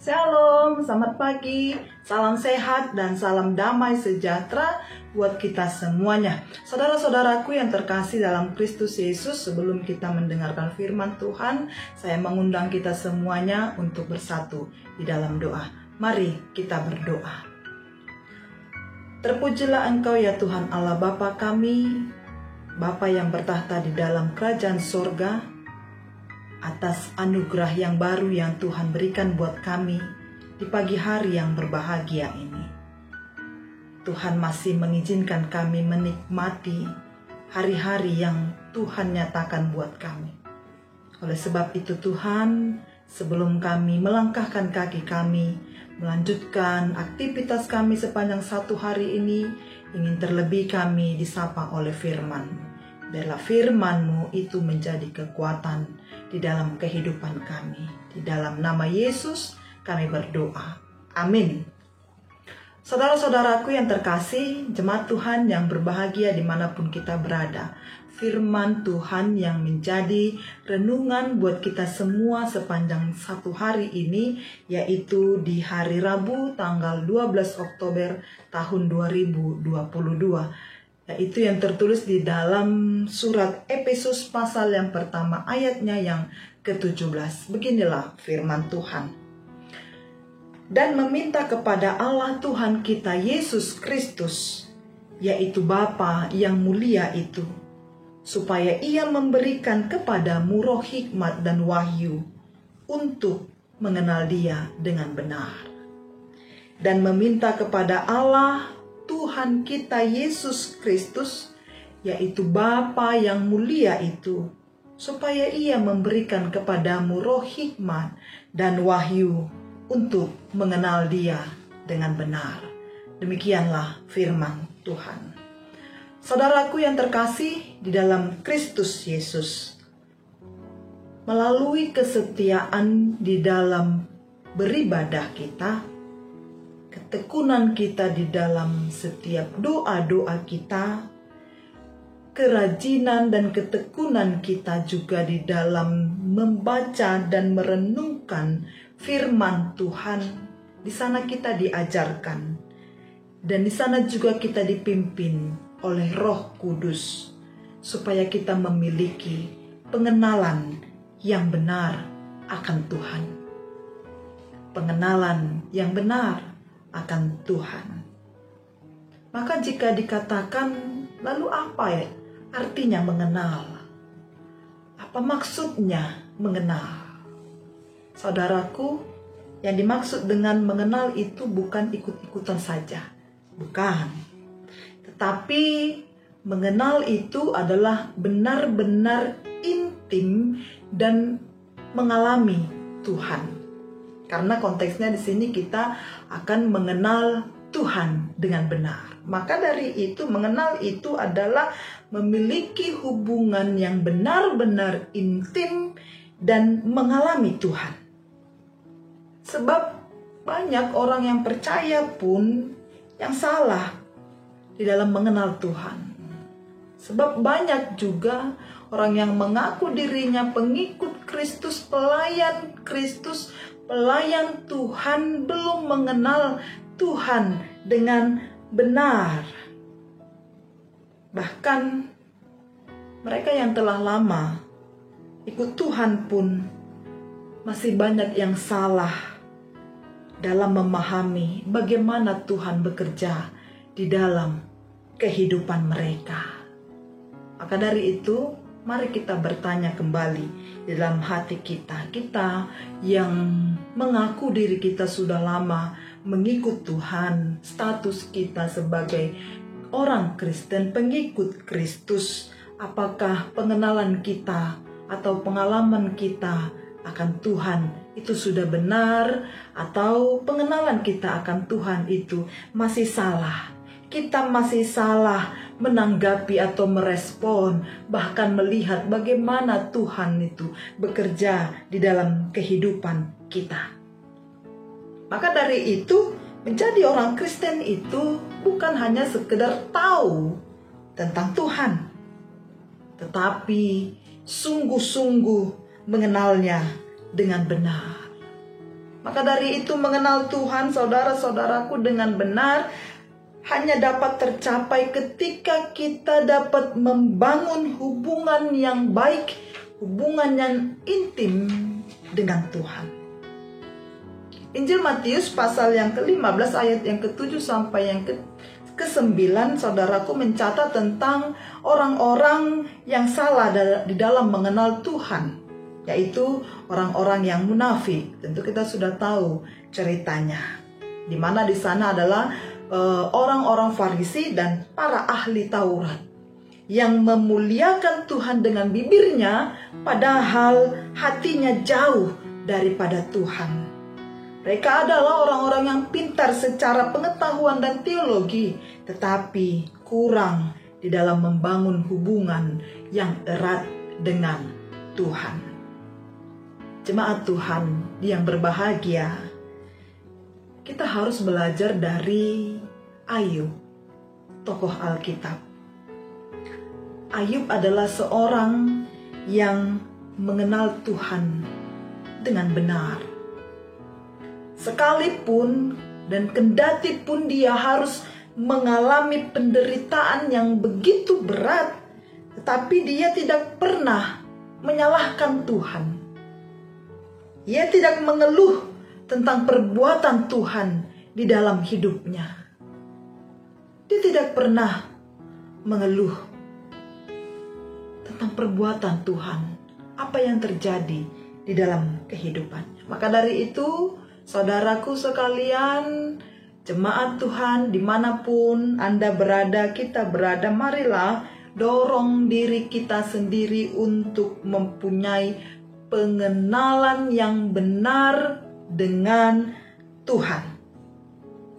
Shalom, selamat pagi, salam sehat dan salam damai sejahtera buat kita semuanya. Saudara-saudaraku yang terkasih dalam Kristus Yesus, sebelum kita mendengarkan firman Tuhan, saya mengundang kita semuanya untuk bersatu di dalam doa. Mari kita berdoa. Terpujilah Engkau ya Tuhan Allah Bapa kami, Bapa yang bertahta di dalam kerajaan sorga, atas anugerah yang baru yang Tuhan berikan buat kami di pagi hari yang berbahagia ini. Tuhan masih mengizinkan kami menikmati hari-hari yang Tuhan nyatakan buat kami. Oleh sebab itu Tuhan, sebelum kami melangkahkan kaki kami, melanjutkan aktivitas kami sepanjang satu hari ini, ingin terlebih kami disapa oleh firman. Biarlah firman-Mu itu menjadi kekuatan di dalam kehidupan kami. Di dalam nama Yesus kami berdoa. Amin. Saudara-saudaraku yang terkasih, jemaat Tuhan yang berbahagia dimanapun kita berada. Firman Tuhan yang menjadi renungan buat kita semua sepanjang satu hari ini, yaitu di hari Rabu tanggal 12 Oktober tahun 2022. Yaitu yang tertulis di dalam surat Efesus pasal yang pertama ayatnya yang ke-17. Beginilah firman Tuhan. Dan meminta kepada Allah Tuhan kita Yesus Kristus, yaitu Bapa yang mulia itu, supaya Ia memberikan kepadamu roh hikmat dan wahyu untuk mengenal Dia dengan benar. Dan meminta kepada Allah Tuhan kita Yesus Kristus, yaitu Bapa yang mulia itu, supaya Ia memberikan kepadamu roh hikmat dan wahyu untuk mengenal Dia dengan benar. Demikianlah firman Tuhan. Saudaraku yang terkasih di dalam Kristus Yesus, melalui kesetiaan di dalam beribadah kita, ketekunan kita di dalam setiap doa-doa kita, kerajinan dan ketekunan kita juga di dalam membaca dan merenungkan firman Tuhan. Di sana kita diajarkan dan di sana juga kita dipimpin oleh Roh Kudus supaya kita memiliki pengenalan yang benar akan Tuhan. Pengenalan yang benar akan Tuhan. Maka jika dikatakan, lalu apa ya artinya mengenal? Apa maksudnya mengenal? Saudaraku, yang dimaksud dengan mengenal itu bukan ikut-ikutan saja. Bukan. Tetapi mengenal itu adalah benar-benar intim dan mengalami Tuhan. Karena konteksnya di sini kita akan mengenal Tuhan dengan benar. Maka dari itu mengenal itu adalah memiliki hubungan yang benar-benar intim dan mengalami Tuhan. Sebab banyak orang yang percaya pun yang salah di dalam mengenal Tuhan. Sebab banyak juga orang yang mengaku dirinya pengikut Kristus, pelayan Kristus, pelayan Tuhan, belum mengenal Tuhan dengan benar. Bahkan mereka yang telah lama ikut Tuhan pun masih banyak yang salah dalam memahami bagaimana Tuhan bekerja di dalam kehidupan mereka. Maka dari itu, mari kita bertanya kembali di dalam hati kita. Kita yang mengaku diri kita sudah lama mengikut Tuhan, status kita sebagai orang Kristen, pengikut Kristus, apakah pengenalan kita atau pengalaman kita akan Tuhan itu sudah benar, atau pengenalan kita akan Tuhan itu masih salah? Kita masih salah menanggapi atau merespon, bahkan melihat bagaimana Tuhan itu bekerja di dalam kehidupan kita. Maka dari itu, menjadi orang Kristen itu bukan hanya sekedar tahu tentang Tuhan, tetapi sungguh-sungguh mengenalnya dengan benar. Maka dari itu mengenal Tuhan, saudara-saudaraku, dengan benar hanya dapat tercapai ketika kita dapat membangun hubungan yang baik, hubungan yang intim dengan Tuhan. Injil Matius pasal yang ke-15 ayat yang ke-7 sampai yang ke-9, saudaraku, mencatat tentang orang-orang yang salah di dalam mengenal Tuhan, yaitu orang-orang yang munafik. Tentu kita sudah tahu ceritanya, di mana di sana adalah orang-orang Farisi dan para ahli Taurat yang memuliakan Tuhan dengan bibirnya, padahal hatinya jauh daripada Tuhan. Mereka adalah orang-orang yang pintar secara pengetahuan dan teologi, tetapi kurang di dalam membangun hubungan yang erat dengan Tuhan. Jemaat Tuhan yang berbahagia, kita harus belajar dari Ayub, tokoh Alkitab. Ayub adalah seorang yang mengenal Tuhan dengan benar. Sekalipun dan kendati pun dia harus mengalami penderitaan yang begitu berat, tetapi dia tidak pernah menyalahkan Tuhan. Ia tidak mengeluh tentang perbuatan Tuhan di dalam hidupnya. Dia tidak pernah mengeluh tentang perbuatan Tuhan, apa yang terjadi di dalam kehidupannya. Maka dari itu, saudaraku sekalian, jemaat Tuhan dimanapun Anda berada, kita berada, marilah dorong diri kita sendiri untuk mempunyai pengenalan yang benar dengan Tuhan,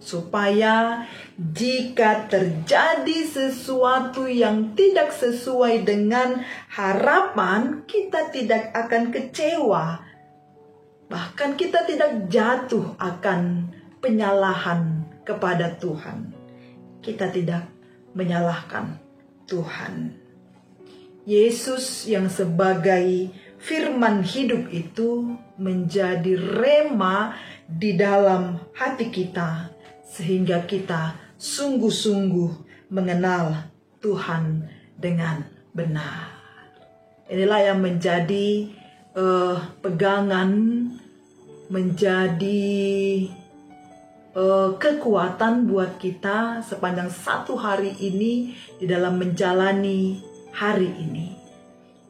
supaya jika terjadi sesuatu yang tidak sesuai dengan harapan, kita tidak akan kecewa. Bahkan kita tidak jatuh akan penyalahan kepada Tuhan. Kita tidak menyalahkan Tuhan. Yesus yang sebagai firman hidup itu menjadi rema di dalam hati kita, sehingga kita sungguh-sungguh mengenal Tuhan dengan benar. Inilah yang menjadi pegangan, menjadi kekuatan buat kita sepanjang satu hari ini di dalam menjalani hari ini,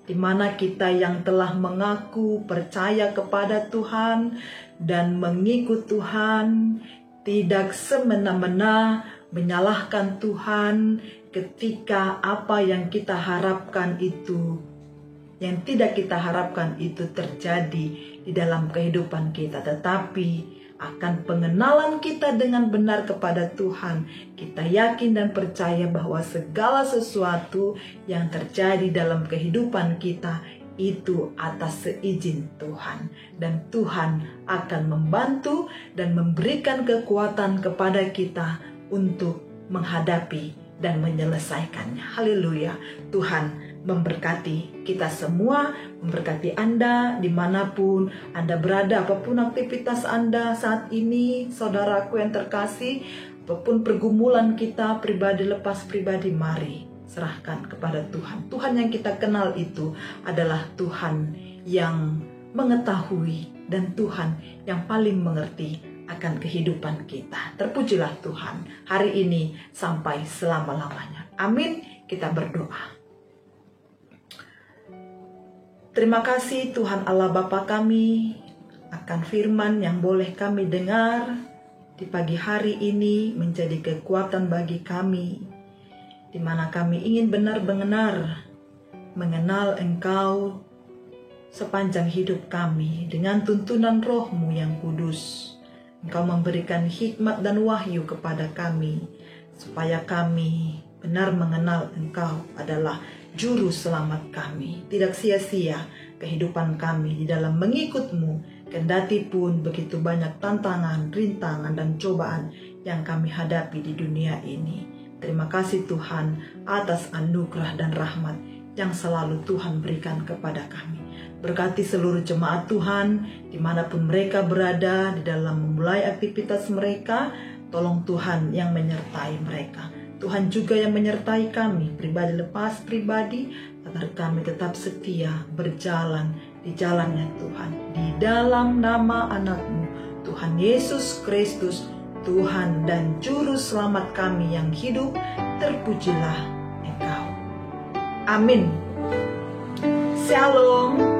di mana kita yang telah mengaku percaya kepada Tuhan dan mengikut Tuhan tidak semena-mena menyalahkan Tuhan ketika apa yang kita harapkan itu, yang tidak kita harapkan itu terjadi di dalam kehidupan kita, tetapi akan pengenalan kita dengan benar kepada Tuhan, kita yakin dan percaya bahwa segala sesuatu yang terjadi dalam kehidupan kita itu atas seizin Tuhan, dan Tuhan akan membantu dan memberikan kekuatan kepada kita untuk menghadapi dan menyelesaikannya. Haleluya. Tuhan memberkati kita semua, memberkati Anda dimanapun Anda berada, apapun aktivitas Anda saat ini, saudaraku yang terkasih, apapun pergumulan kita pribadi lepas pribadi, mari serahkan kepada Tuhan. Tuhan yang kita kenal itu adalah Tuhan yang mengetahui dan Tuhan yang paling mengerti akan kehidupan kita. Terpujilah Tuhan hari ini sampai selama-lamanya. Amin. Kita berdoa. Terima kasih Tuhan Allah Bapa kami akan firman yang boleh kami dengar di pagi hari ini, menjadi kekuatan bagi kami, di mana kami ingin benar-benar mengenal Engkau sepanjang hidup kami dengan tuntunan Roh-Mu yang kudus. Engkau memberikan hikmat dan wahyu kepada kami, supaya kami benar mengenal Engkau adalah Juru Selamat kami. Tidak sia-sia kehidupan kami di dalam mengikut-Mu, kendati pun begitu banyak tantangan, rintangan, dan cobaan yang kami hadapi di dunia ini. Terima kasih Tuhan atas anugerah dan rahmat yang selalu Tuhan berikan kepada kami. Berkati seluruh jemaat Tuhan, dimanapun mereka berada, di dalam memulai aktivitas mereka. Tolong Tuhan yang menyertai mereka. Tuhan juga yang menyertai kami, pribadi lepas pribadi, agar kami tetap setia berjalan di jalannya Tuhan. Di dalam nama anak-Mu, Tuhan Yesus Kristus, Tuhan dan Juru Selamat kami yang hidup, terpujilah Engkau. Amin. Shalom.